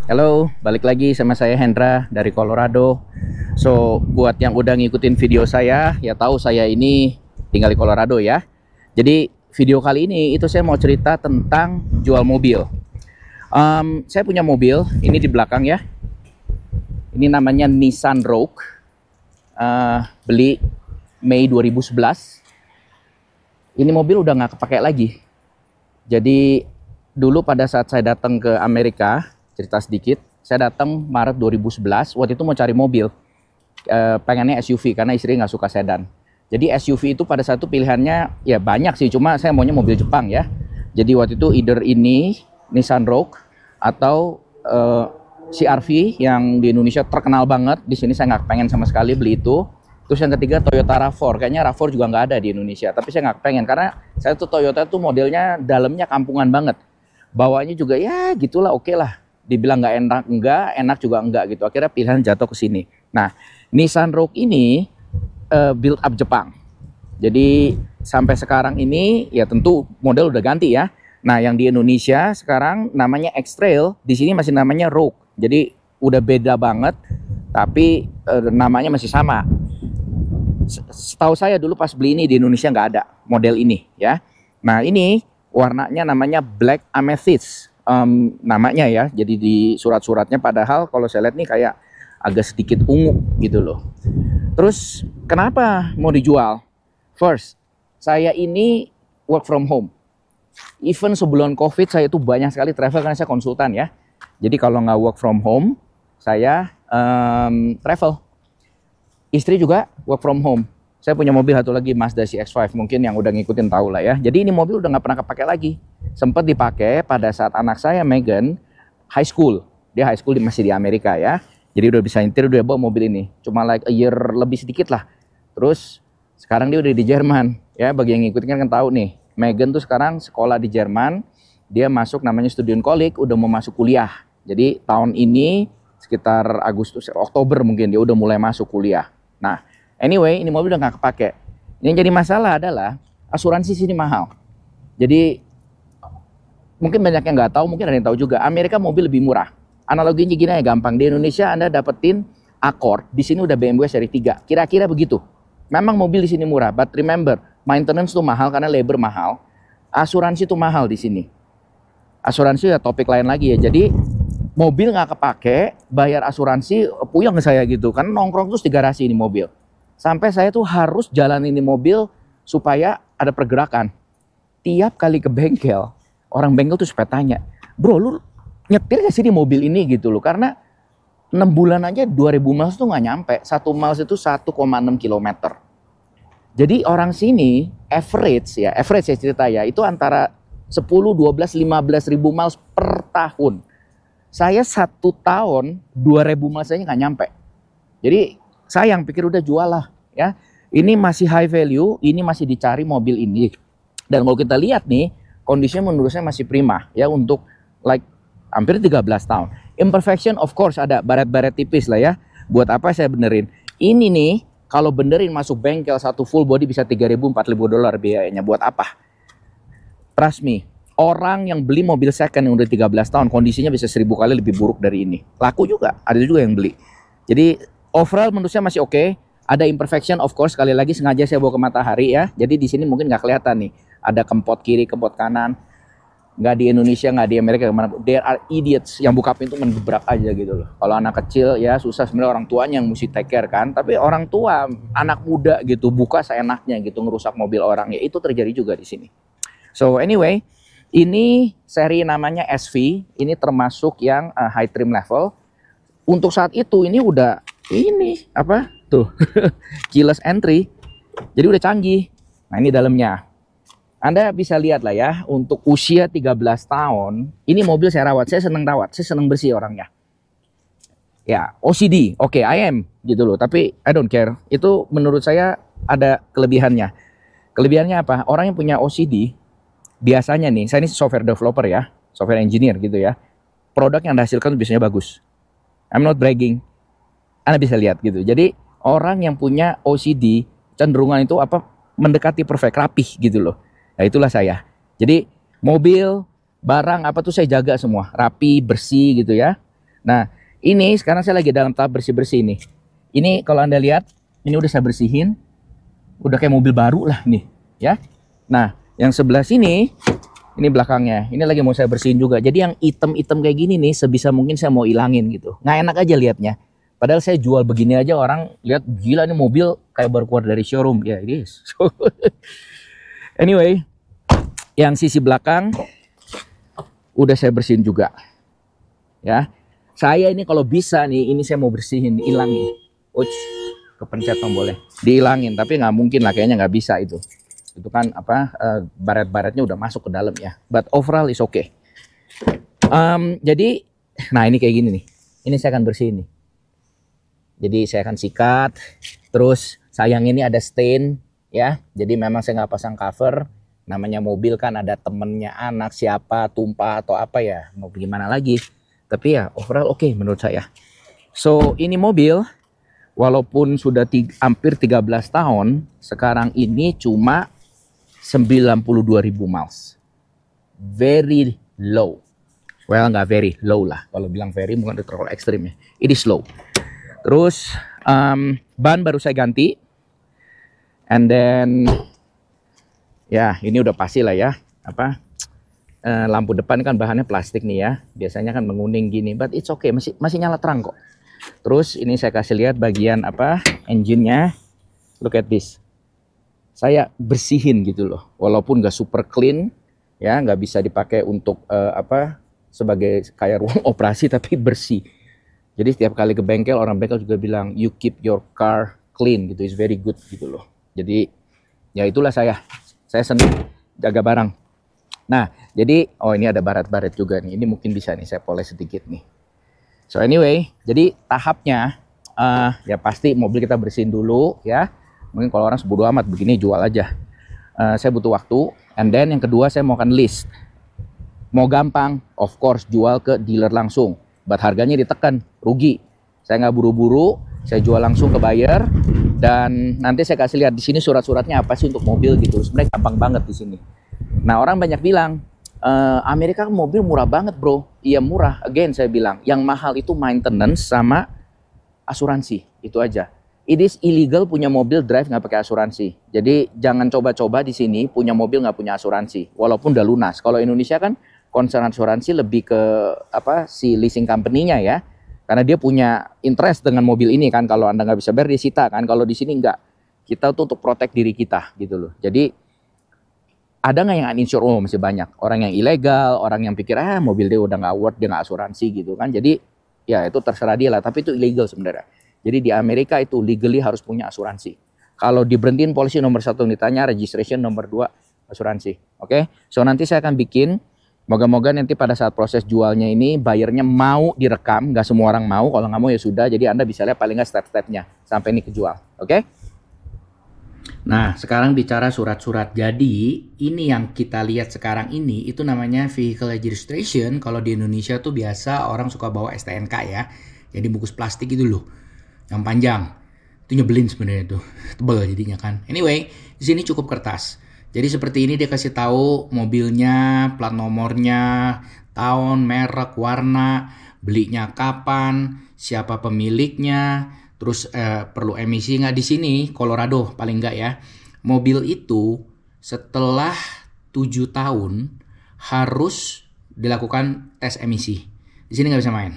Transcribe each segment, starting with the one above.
Halo, balik lagi sama saya Hendra dari Colorado. So, buat yang udah ngikutin video saya, ya tahu saya ini tinggal di Colorado ya. Jadi, video kali ini itu saya mau cerita tentang jual mobil. Saya punya mobil, ini di belakang ya. Ini namanya Nissan Rogue. Beli Mei 2011. Ini mobil udah nggak kepake lagi. Jadi, dulu pada saat saya datang ke Amerika, cerita sedikit, saya datang Maret 2011, waktu itu mau cari mobil, pengennya SUV karena istri nggak suka sedan. Jadi SUV itu pada saat itu pilihannya ya banyak sih, cuma saya maunya mobil Jepang ya. Jadi waktu itu either ini Nissan Rogue atau CR-V yang di Indonesia terkenal banget. Di sini saya nggak pengen sama sekali beli itu. Terus yang ketiga Toyota RAV4, kayaknya RAV4 juga nggak ada di Indonesia, tapi saya nggak pengen karena saya tuh Toyota tuh modelnya dalamnya kampungan banget, bawahnya juga ya gitulah, oke lah. Dibilang nggak enak, enggak, enak juga enggak gitu. Akhirnya pilihan jatuh ke sini. Nah, Nissan Rogue ini build up Jepang. Jadi sampai sekarang ini ya tentu model udah ganti ya. Nah, yang di Indonesia sekarang namanya X-Trail, di sini masih namanya Rogue. Jadi udah beda banget, tapi namanya masih sama. Setahu saya dulu pas beli ini di Indonesia nggak ada model ini ya. Nah, ini warnanya namanya Black Amethyst. Namanya ya, jadi di surat-suratnya, padahal kalau saya lihat nih kayak agak sedikit ungu gitu loh. Terus kenapa mau dijual? First, saya ini work from home. Even sebelum COVID saya itu banyak sekali travel karena saya konsultan ya. Jadi kalau nggak work from home, saya travel. Istri juga work from home. Saya punya mobil satu lagi, Mazda CX-5, mungkin yang udah ngikutin tahu lah ya. Jadi ini mobil udah nggak pernah kepake lagi. Sempat dipakai pada saat anak saya Megan high school. Dia high school masih di Amerika ya. Jadi udah bisa nyetir, udah bawa mobil ini. Cuma like a year lebih sedikit lah. Terus sekarang dia udah di Jerman ya. Bagi yang ngikutin kan tahu nih, Megan tuh sekarang sekolah di Jerman. Dia masuk namanya student college, udah mau masuk kuliah. Jadi tahun ini sekitar Agustus, Oktober mungkin dia udah mulai masuk kuliah. Nah, anyway, ini mobil udah nggak kepake. Yang jadi masalah adalah asuransi sini mahal. Jadi mungkin banyak yang nggak tahu, mungkin ada yang tahu juga. Amerika mobil lebih murah. Analoginya gini ya, gampang. Di Indonesia Anda dapetin Accord, di sini udah BMW seri 3. Kira-kira begitu. Memang mobil di sini murah, but remember, maintenance tuh mahal karena labor mahal. Asuransi tuh mahal di sini. Asuransi ya topik lain lagi ya. Jadi mobil nggak kepake, bayar asuransi puyeng saya gitu. Karena nongkrong terus di garasi ini mobil. Sampai saya tuh harus jalan ini mobil supaya ada pergerakan. Tiap kali ke bengkel, orang bengkel tuh supaya tanya, bro lu nyetir gak sih di mobil ini gitu loh. Karena 6 bulan aja 2000 miles tuh nggak nyampe. 1 miles itu 1,6 km. Jadi orang sini average ya cerita ya, itu antara 10, 12, 15 ribu miles per tahun. Saya 1 tahun 2000 miles aja nggak nyampe. Jadi sayang, pikir udah jual lah ya. Ini masih high value, ini masih dicari mobil ini. Dan kalau kita lihat nih, kondisinya menurut saya masih prima ya untuk like hampir 13 tahun. Imperfection of course ada, baret-baret tipis lah ya. Buat apa saya benerin? Ini nih kalau benerin masuk bengkel satu full body bisa 3.000 $4.000 biayanya. Buat apa? Trust me. Orang yang beli mobil second yang udah 13 tahun kondisinya bisa 1000 kali lebih buruk dari ini. Laku juga, ada juga yang beli. Jadi overall menurut saya masih oke. Ada imperfection of course, sekali lagi sengaja saya bawa ke matahari ya. Jadi di sini mungkin nggak kelihatan nih. Ada kempot kiri, kempot kanan. Nggak di Indonesia, nggak di Amerika, kemana. There are idiots yang buka pintu mengebrak aja gitu loh. Kalau anak kecil ya susah, sebenarnya orang tuanya yang mesti take care kan. Tapi orang tua, anak muda gitu, buka seenaknya gitu, ngerusak mobil orang. Ya itu terjadi juga di sini. So anyway, ini seri namanya SV. Ini termasuk yang high trim level. Untuk saat itu ini udah ini apa tuh keyless entry, jadi udah canggih. Nah ini dalamnya, Anda bisa lihat lah ya. Untuk usia 13 tahun ini mobil saya rawat, saya seneng rawat, saya seneng bersih orangnya ya. OCD oke, I am gitu loh, tapi I don't care. Itu menurut saya ada kelebihannya. Kelebihannya apa? Orang yang punya OCD biasanya nih, saya ini software developer ya, software engineer gitu ya, produk yang dihasilkan biasanya bagus. I'm not bragging, Anda bisa lihat gitu. Jadi orang yang punya OCD cenderungan itu apa, mendekati perfect, rapih gitu loh. Nah itulah saya. Jadi mobil, barang apa tuh saya jaga semua, rapi, bersih gitu ya. Nah, ini sekarang saya lagi dalam tahap bersih-bersih nih. Ini kalau Anda lihat, ini udah saya bersihin. Udah kayak mobil baru lah nih, ya. Nah, yang sebelah sini, ini belakangnya. Ini lagi mau saya bersihin juga. Jadi yang item-item kayak gini nih, sebisa mungkin saya mau ilangin gitu. Nggak enak aja liatnya. Padahal saya jual begini aja orang lihat gila nih mobil kayak baru keluar dari showroom. Ya, it is. Anyway, yang sisi belakang udah saya bersihin juga. Ya. Saya ini kalau bisa nih, ini saya mau bersihin, ilangin. Uch, kepencet tombolnya. Dihilangin, tapi nggak mungkin lah, kayaknya nggak bisa itu. Itu kan apa, baret-baretnya udah masuk ke dalam ya. But overall is okay. Jadi, nah ini kayak gini nih. Ini saya akan bersihin nih. Jadi saya akan sikat. Terus sayang ini ada stain ya. Jadi memang saya nggak pasang cover. Namanya mobil kan ada temennya anak siapa tumpah atau apa ya. Mau gimana lagi. Tapi ya overall oke menurut saya. So ini mobil walaupun sudah hampir 13 tahun. Sekarang ini cuma 92.000 miles. Very low. Well nggak very low lah. Kalau bilang very bukan terlalu ekstrim ya. It is low. Terus ban baru saya ganti. And then ya ini udah pasti lah ya. Lampu depan kan bahannya plastik nih ya. Biasanya kan menguning gini. But it's okay. Masih nyala terang kok. Terus ini saya kasih lihat bagian engine-nya. Look at this. Saya bersihin gitu loh. Walaupun gak super clean. Ya nggak bisa dipakai untuk sebagai kayak ruang operasi. Tapi bersih. Jadi setiap kali ke bengkel, orang bengkel juga bilang, you keep your car clean gitu, is very good gitu loh. Jadi ya itulah saya senang jaga barang. Nah jadi, oh ini ada baret-baret juga nih, ini mungkin bisa nih saya poles sedikit nih. So anyway, jadi tahapnya ya pasti mobil kita bersihin dulu ya. Mungkin kalau orang sebodo amat begini jual aja. Saya butuh waktu, and then yang kedua saya mau akan list. Mau gampang, of course jual ke dealer langsung. But harganya ditekan, rugi. Saya nggak buru-buru, saya jual langsung ke buyer. Dan nanti saya kasih lihat di sini surat-suratnya apa sih untuk mobil gitu. Sebenarnya gampang banget di sini. Nah orang banyak bilang, Amerika mobil murah banget bro. Iya murah, again saya bilang. Yang mahal itu maintenance sama asuransi, itu aja. It is illegal punya mobil drive nggak pakai asuransi. Jadi jangan coba-coba di sini punya mobil nggak punya asuransi. Walaupun udah lunas. Kalau Indonesia kan concern asuransi lebih ke si leasing company-nya ya. Karena dia punya interest dengan mobil ini kan. Kalau Anda nggak bisa bayar dia sita kan. Kalau di sini nggak. Kita tuh untuk protect diri kita gitu loh. Jadi ada nggak yang uninsured? Oh masih banyak. Orang yang ilegal, orang yang pikir mobil dia udah nggak worth, dia nggak asuransi gitu kan. Jadi ya itu terserah dia lah. Tapi itu illegal sebenarnya. Jadi di Amerika itu legally harus punya asuransi. Kalau diberhentiin polisi nomor 1 ditanya, registration nomor 2 asuransi. Oke? So nanti saya akan bikin. Moga-moga nanti pada saat proses jualnya ini buyernya mau direkam, nggak semua orang mau, kalau nggak mau ya sudah, jadi Anda bisa lihat paling nggak step-stepnya sampai ini kejual, oke? Nah sekarang bicara surat-surat, jadi ini yang kita lihat sekarang ini itu namanya vehicle registration. Kalau di Indonesia tuh biasa orang suka bawa STNK ya, jadi bungkus plastik itu loh, yang panjang, itu nyebelin sebenarnya tuh, tebel jadinya kan. Anyway, di sini cukup kertas. Jadi seperti ini dia kasih tahu mobilnya, plat nomornya, tahun, merek, warna, belinya kapan, siapa pemiliknya, terus perlu emisi nggak di sini, Colorado paling nggak ya. Mobil itu setelah 7 tahun harus dilakukan tes emisi. Di sini nggak bisa main,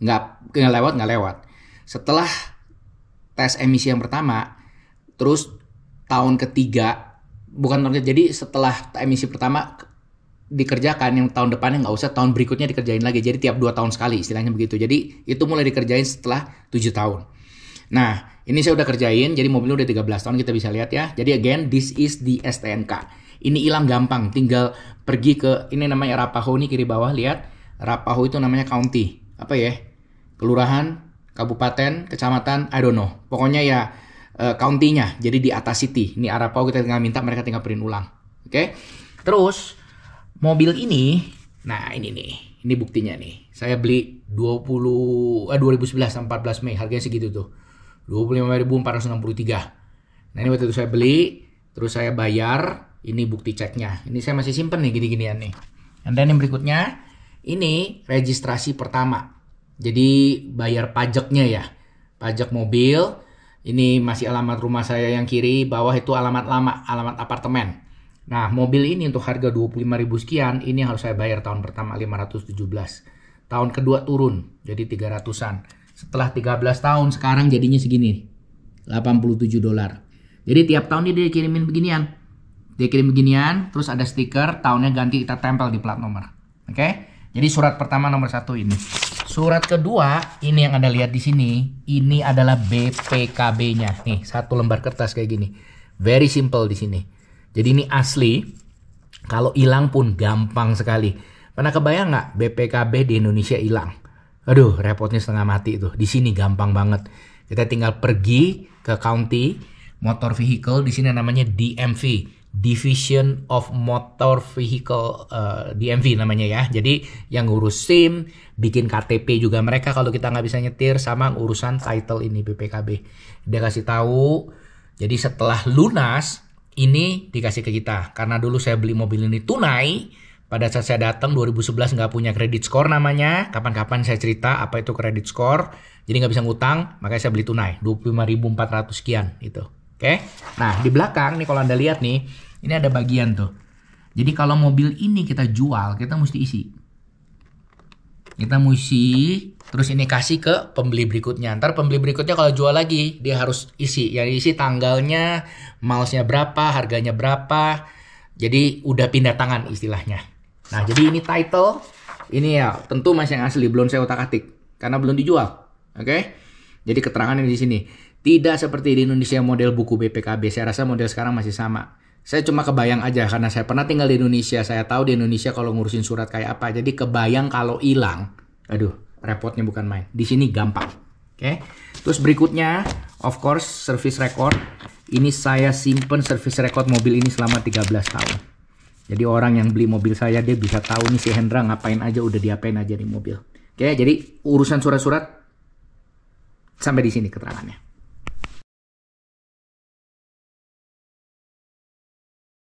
nggak lewat. Setelah tes emisi yang pertama, terus tahun ketiga. Jadi setelah emisi pertama dikerjakan, yang tahun depannya nggak usah, tahun berikutnya dikerjain lagi. Jadi tiap 2 tahun sekali istilahnya begitu. Jadi itu mulai dikerjain setelah 7 tahun. Nah ini saya udah kerjain, jadi mobilnya udah 13 tahun kita bisa lihat ya. Jadi again, this is the STNK. Ini hilang gampang, tinggal pergi ke, ini namanya Arapahoe nih kiri bawah, lihat. Arapahoe itu namanya county, apa ya? Kelurahan, kabupaten, kecamatan, I don't know. Pokoknya ya county-nya, jadi di atas city. Ini Arapahoe, kita tinggal minta, mereka tinggal print ulang. Oke? Terus mobil ini, nah ini nih, ini buktinya nih. Saya beli 2011 14 Mei, harganya segitu tuh. 25.463. Nah ini waktu itu saya beli, terus saya bayar, ini bukti ceknya. Ini saya masih simpen nih gini-ginian nih. Dan yang berikutnya, ini registrasi pertama. Jadi bayar pajaknya ya. Pajak mobil. Ini masih alamat rumah saya yang kiri, bawah itu alamat lama, alamat apartemen. Nah, mobil ini untuk harga 25.000 sekian, ini harus saya bayar tahun pertama 517. Tahun kedua turun, jadi 300-an. Setelah 13 tahun, sekarang jadinya segini, $87. Jadi tiap tahun dia kirimin beginian. Dia kirim beginian, terus ada stiker, tahunnya ganti, kita tempel di plat nomor. Oke? Jadi surat pertama nomor 1 ini. Surat kedua, ini yang Anda lihat di sini, ini adalah BPKB-nya. Nih, 1 lembar kertas kayak gini. Very simple di sini. Jadi ini asli, kalau hilang pun gampang sekali. Pernah kebayang nggak BPKB di Indonesia hilang? Aduh, repotnya setengah mati tuh. Di sini gampang banget. Kita tinggal pergi ke county motor vehicle, di sini namanya DMV. Division of Motor Vehicle, DMV namanya ya. Jadi yang ngurus SIM, bikin KTP juga mereka kalau kita nggak bisa nyetir, sama urusan title ini BPKB. Dia kasih tahu. Jadi setelah lunas ini dikasih ke kita. Karena dulu saya beli mobil ini tunai. Pada saat saya datang 2011 nggak punya credit score namanya. Kapan-kapan saya cerita apa itu credit score. Jadi nggak bisa ngutang, makanya saya beli tunai 25.400 sekian itu. Oke, nah di belakang nih kalau Anda lihat nih, ini ada bagian tuh. Jadi kalau mobil ini kita jual, kita mesti isi. Kita mesti, terus ini kasih ke pembeli berikutnya. Ntar pembeli berikutnya kalau jual lagi, dia harus isi. Ya isi tanggalnya, milesnya berapa, harganya berapa. Jadi udah pindah tangan istilahnya. Nah jadi ini title, ini ya tentu masih yang asli, belum saya otak-atik. Karena belum dijual. Oke, jadi keterangannya di sini. Tidak seperti di Indonesia model buku BPKB. Saya rasa model sekarang masih sama. Saya cuma kebayang aja karena saya pernah tinggal di Indonesia. Saya tahu di Indonesia kalau ngurusin surat kayak apa. Jadi kebayang kalau hilang. Aduh, repotnya bukan main. Di sini gampang. Oke. Terus berikutnya, of course, service record. Ini saya simpen service record mobil ini selama 13 tahun. Jadi orang yang beli mobil saya, dia bisa tahu nih si Hendra ngapain aja, udah diapain aja di mobil. Oke, jadi urusan surat-surat sampai di sini keterangannya.